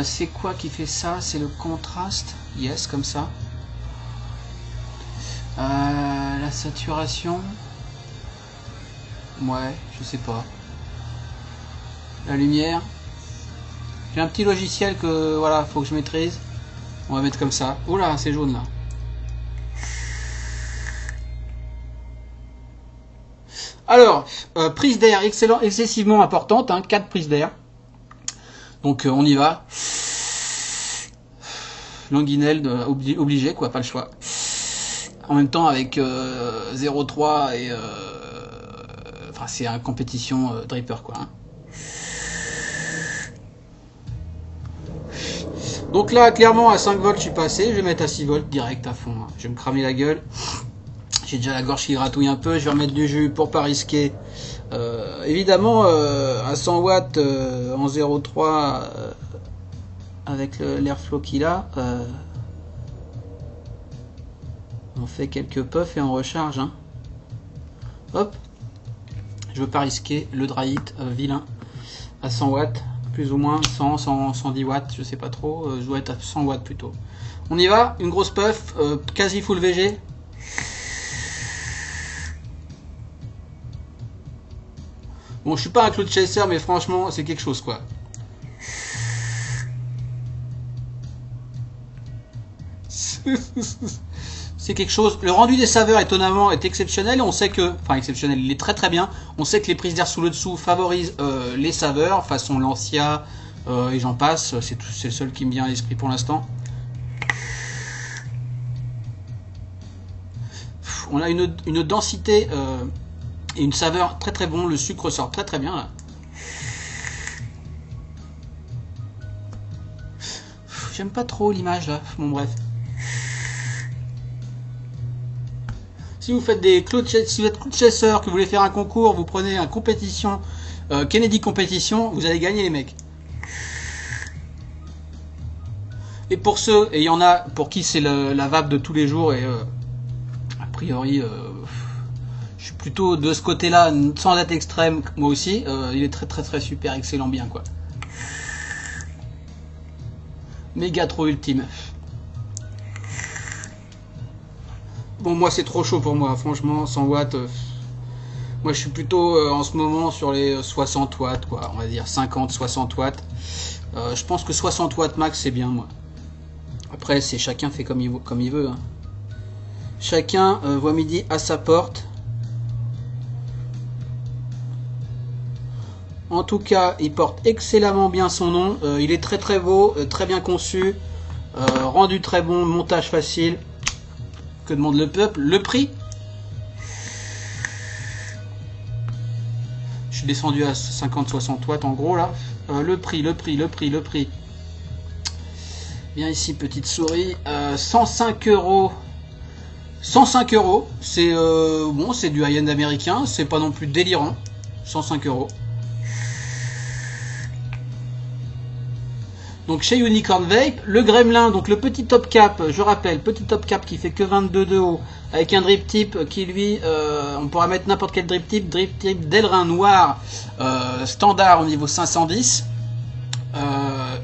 C'est quoi qui fait ça? C'est le contraste. Yes, comme ça. La saturation. Ouais, je sais pas. La lumière. J'ai un petit logiciel que voilà, faut que je maîtrise. On va mettre comme ça. Oula, c'est jaune là. Alors, prise d'air excellent, excessivement importante, hein, 4 prises d'air. Donc on y va. Longuinelle obligé quoi, pas le choix. En même temps avec 0.3 et enfin c'est une compétition dripper quoi. Hein. Donc là clairement à 5 volts je suis passé, je vais mettre à 6 volts direct à fond. Hein. Je vais me cramer la gueule. J'ai déjà la gorge qui gratouille un peu, je vais remettre du jus pour pas risquer. Évidemment à 100 watts en 0.3 avec l'airflow qu'il a, on fait quelques puffs et on recharge. Hein. Hop, je veux pas risquer le dry hit vilain à 100 watts, plus ou moins 110 watts, je sais pas trop, je dois être à 100 watts plutôt. On y va, une grosse puff, quasi full VG. Bon, je suis pas un cloud chaser, mais franchement, c'est quelque chose quoi. C'est quelque chose. Le rendu des saveurs étonnamment est exceptionnel. On sait que, enfin exceptionnel, il est très très bien. On sait que les prises d'air sous le dessous favorisent les saveurs, façon Lancia et j'en passe. C'est le seul qui me vient à l'esprit pour l'instant. On a une densité et une saveur très très bon. Le sucre sort très très bien là. J'aime pas trop l'image là. Bon bref. Si vous faites des cloud si vous êtes cloud chaser, que vous voulez faire un concours, vous prenez un compétition, Kennedy compétition, vous allez gagner les mecs. Et pour ceux, et il y en a pour qui c'est la vape de tous les jours et a priori je suis plutôt de ce côté-là sans être extrême moi aussi, il est très très très super excellent bien quoi. Méga trop ultime. Bon moi c'est trop chaud pour moi franchement 100 watts. Moi je suis plutôt en ce moment sur les 60 watts quoi, on va dire 50-60 watts. Je pense que 60 watts max c'est bien moi. Après c'est chacun fait comme il veut. Hein. Chacun voit midi à sa porte. En tout cas, il porte excellemment bien son nom. Il est très très beau, très bien conçu, rendu très bon, montage facile. Que demande le peuple? Le prix? Je suis descendu à 50-60 watts en gros là. Le prix. Bien ici, petite souris. 105 euros. 105 euros. C'est bon, c'est du high-end américain. C'est pas non plus délirant. 105 euros. Donc chez Unicorn Vape, le Gremlin, donc le petit top cap, je rappelle, petit top cap qui fait que 22 de haut, avec un drip tip qui lui, on pourra mettre n'importe quel drip tip d'Elrin noir, standard au niveau 510,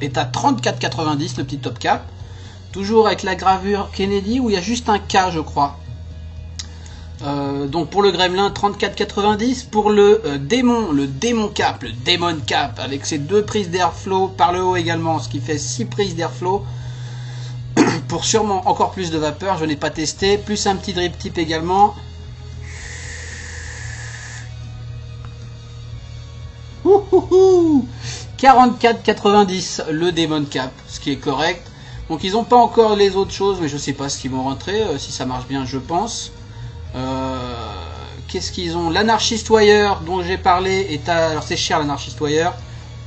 est à 34,90 le petit top cap, toujours avec la gravure Kennedy où il y a juste un K je crois. Donc pour le Gremlin 34,90, pour le Demon Cap avec ses 2 prises d'airflow par le haut également, ce qui fait 6 prises d'airflow pour sûrement encore plus de vapeur, je n'ai pas testé, plus un petit drip tip également. 44,90 le Demon Cap, ce qui est correct. Donc ils n'ont pas encore les autres choses, mais je sais pas ce qu'ils vont rentrer, si ça marche bien je pense. Qu'est-ce qu'ils ont? L'Anarchist Wire dont j'ai parlé est à... Alors c'est cher l'Anarchist Wire.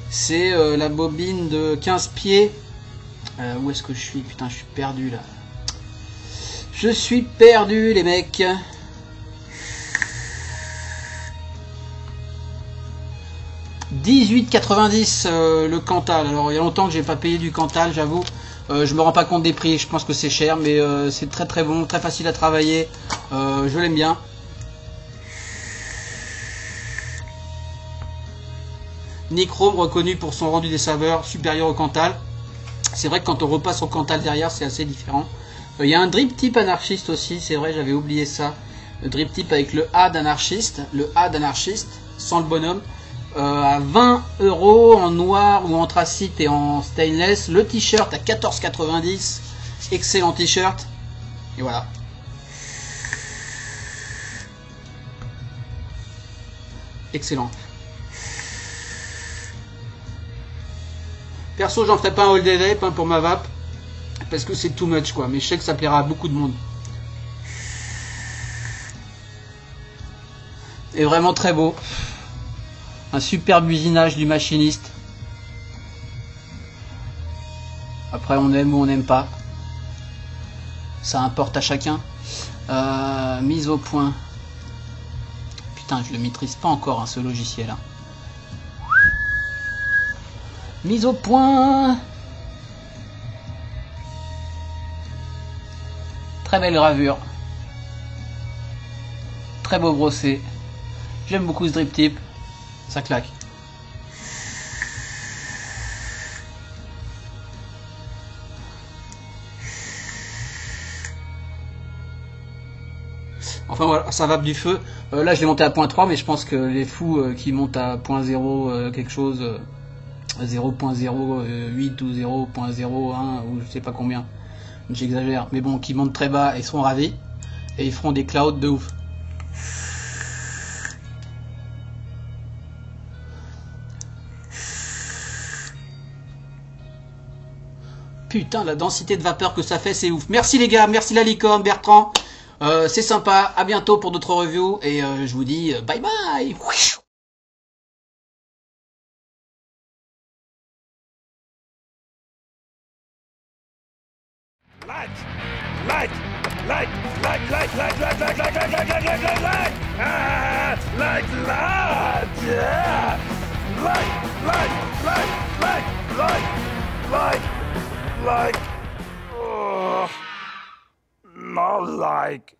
C'est la bobine de 15 pieds. Où est-ce que je suis? Putain, je suis perdu là. Je suis perdu les mecs. 18,90 le Cantal. Alors il y a longtemps que j'ai pas payé du Cantal, j'avoue. Je me rends pas compte des prix, je pense que c'est cher, mais c'est très très bon, très facile à travailler. Je l'aime bien. Nichrome reconnu pour son rendu des saveurs supérieur au Cantal. C'est vrai que quand on repasse au Cantal derrière, c'est assez différent. Il y a un drip tip anarchiste aussi, c'est vrai, j'avais oublié ça. Le drip tip avec le A d'anarchiste, sans le bonhomme. À 20 euros en noir ou anthracite et en stainless. Le t-shirt à 14,90. Excellent t-shirt. Et voilà. Excellent. Perso, j'en ferai pas un all day vape pour ma vape. Parce que c'est too much quoi. Mais je sais que ça plaira à beaucoup de monde. Et vraiment très beau. Un superbe usinage du machiniste. Après on aime ou on n'aime pas. Ça importe à chacun. Mise au point. Putain, je le maîtrise pas encore hein, ce logiciel. Hein. Mise au point. Très belle gravure. Très beau brossé. J'aime beaucoup ce drip tip. Ça claque. Enfin voilà, ça vape du feu. Là je l'ai monté à 0.3, mais je pense que les fous qui montent à 0.0 quelque chose, 0.08 ou 0.01 ou je sais pas combien, j'exagère, mais bon, qui montent très bas et seront ravis. Et ils feront des clouds de ouf. Putain, la densité de vapeur que ça fait, c'est ouf. Merci les gars, merci la licorne, Bertrand. C'est sympa, à bientôt pour d'autres reviews. Et je vous dis bye bye. Not like.